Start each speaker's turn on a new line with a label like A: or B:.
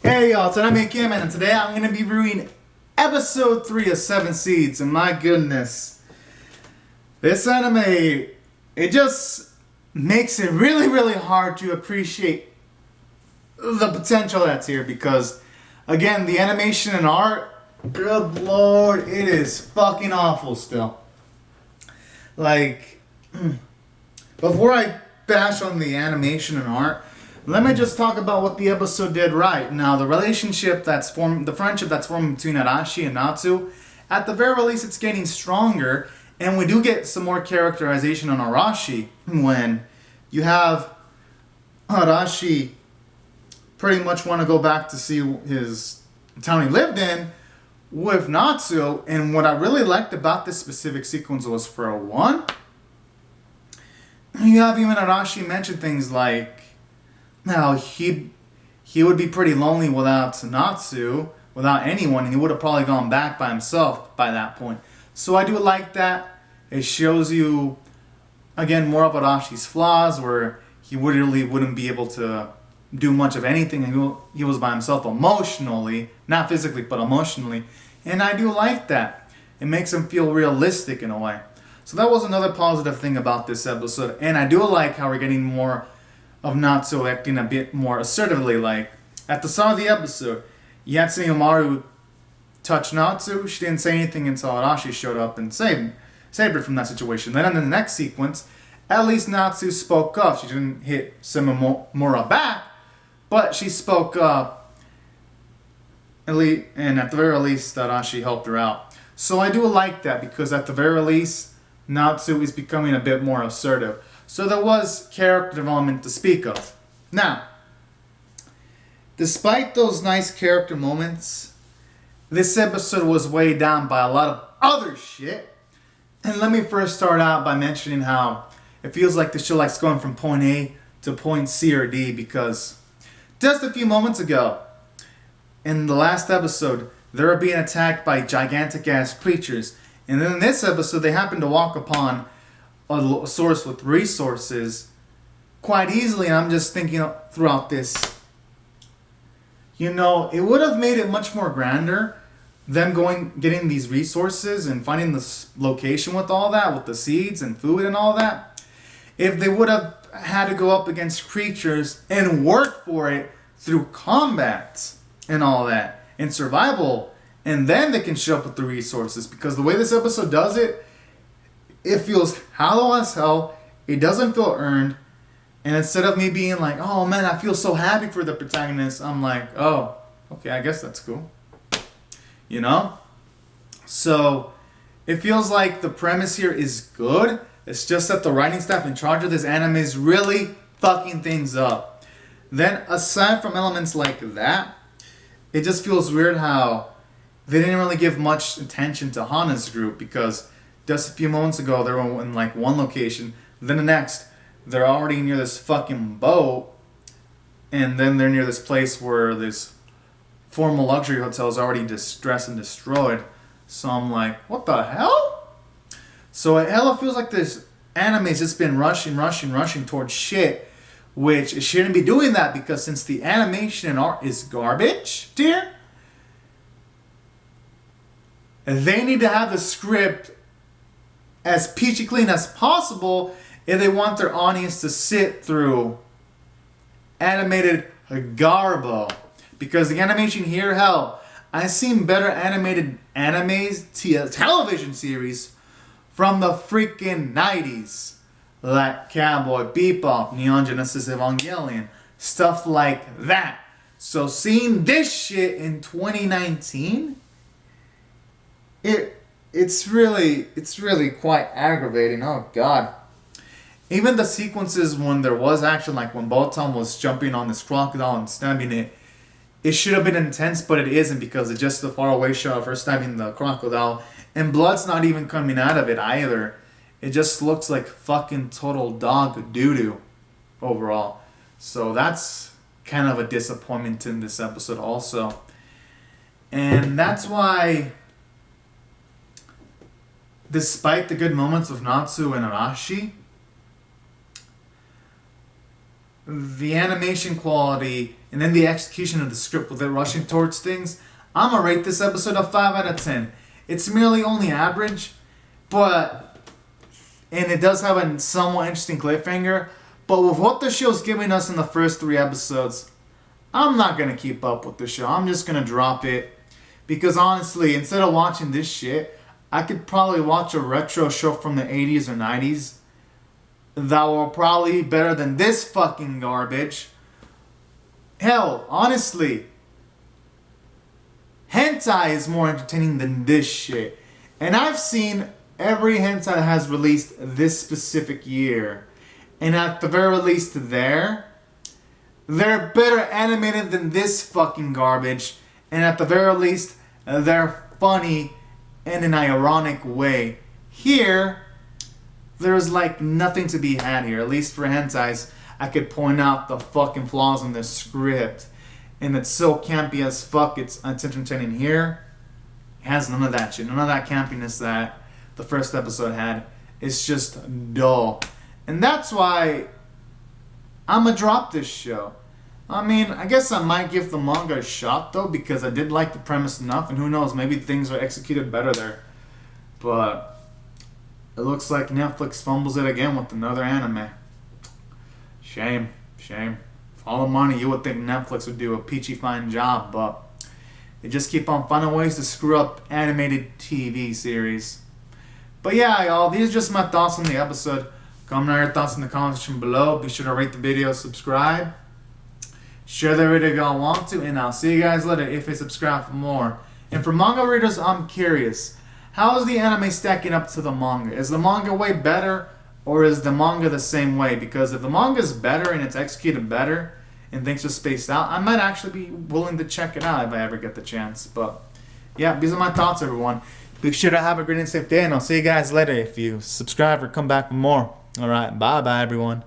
A: Hey y'all, today I'm Kim, and today I'm going to be reviewing episode 3 of Seven Seeds, and my goodness, this anime, it just makes it really hard to appreciate the potential that's here, because, again, the animation and art, good lord, it is fucking awful still. Like, before I bash on the animation and art, let me just talk about what the episode did right. Now, the relationship that's formed, the friendship that's formed between Arashi and Natsu, at the very least, it's getting stronger, and we do get some more characterization on Arashi when you have Arashi pretty much want to go back to see his town he lived in with Natsu, and what I really liked about this specific sequence was, for one, you have even Arashi mention things like, now, he would be pretty lonely without Natsu, without anyone, and he would have probably gone back by himself by that point. So I do like that. It shows you, again, more of Arashi's flaws, where he really wouldn't be able to do much of anything, and he was by himself emotionally, not physically, but emotionally. And I do like that. It makes him feel realistic in a way. So that was another positive thing about this episode, and I do like how we're getting more of Natsu acting a bit more assertively. Like, at the start of the episode, Yatsune Umaru touched Natsu. She didn't say anything until Arashi showed up and saved her from that situation. Then in the next sequence, at least Natsu spoke up. She didn't hit Sumimura back, but she spoke up, and at the very least, Arashi helped her out. So I do like that, because at the very least, Natsu is becoming a bit more assertive. So there was character development to speak of. Now, despite those nice character moments, this episode was weighed down by a lot of other shit. And let me first start out by mentioning how it feels like the show likes going from point A to point C or D, because just a few moments ago, in the last episode, they were being attacked by gigantic ass creatures. And then in this episode, they happened to walk upon a source with resources quite easily. And I'm just thinking throughout this, it would have made it much more grander, them getting these resources and finding this location with all that, with the seeds and food and all that, if they would have had to go up against creatures and work for it through combat and all that and survival, and then they can show up with the resources. Because the way this episode does it, it feels hollow as hell. It doesn't feel earned. And instead of me being like, oh man, I feel so happy for the protagonist, I'm like, oh, okay, I guess that's cool. So it feels like the premise here is good. It's just that the writing staff in charge of this anime is really fucking things up. Then aside from elements like that, it just feels weird how they didn't really give much attention to Hana's group, because just a few moments ago, they were in like one location. Then the next, they're already near this fucking boat. And then they're near this place where this formal luxury hotel is already distressed and destroyed. So I'm like, what the hell? So it hella feels like this anime's just been rushing towards shit. Which it shouldn't be doing that, because since the animation and art is garbage, dear, they need to have the script as peachy clean as possible if they want their audience to sit through animated garbo. Because the animation here, hell, I've seen better animated television series from the freaking 90s. Like Cowboy Bebop, Neon Genesis Evangelion, stuff like that. So seeing this shit in 2019, it's really quite aggravating. Oh god. Even the sequences when there was action, like when Botan was jumping on this crocodile and stabbing it, it should have been intense, but it isn't, because it's just a faraway shot of her stabbing the crocodile, and blood's not even coming out of it either. It just looks like fucking total dog doo-doo overall. So that's kind of a disappointment in this episode also. And that's why, despite the good moments of Natsu and Arashi, the animation quality and then the execution of the script with it rushing towards things, I'm gonna rate this episode a 5 out of 10. It's merely only average, and it does have a somewhat interesting cliffhanger, but with what the show's giving us in the first 3 episodes, I'm not gonna keep up with the show. I'm just gonna drop it, because honestly, instead of watching this shit, I could probably watch a retro show from the 80s or 90s that will probably be better than this fucking garbage. Hell, honestly, hentai is more entertaining than this shit. And I've seen every hentai that has released this specific year. And at the very least they're better animated than this fucking garbage. And at the very least, they're funny in an ironic way. Here, there's like nothing to be had here. At least for hentais, I could point out the fucking flaws in the script. And it's so campy as fuck. It's entertaining here. It has none of that shit. None of that campiness that the first episode had. It's just dull. And that's why I'ma drop this show. I mean, I guess I might give the manga a shot though, because I did like the premise enough, and who knows, maybe things are executed better there. But it looks like Netflix fumbles it again with another anime. Shame. For all the money, you would think Netflix would do a peachy fine job, but they just keep on finding ways to screw up animated TV series. But yeah, y'all, these are just my thoughts on the episode. Comment on your thoughts in the comment section below. Be sure to rate the video, subscribe. Share the video if y'all want to, and I'll see you guys later if you subscribe for more. And for manga readers, I'm curious. How is the anime stacking up to the manga? Is the manga way better, or is the manga the same way? Because if the manga is better and it's executed better and things are spaced out, I might actually be willing to check it out if I ever get the chance. But yeah, these are my thoughts, everyone. Be sure to have a great and safe day, and I'll see you guys later if you subscribe or come back for more. Alright, bye-bye, everyone.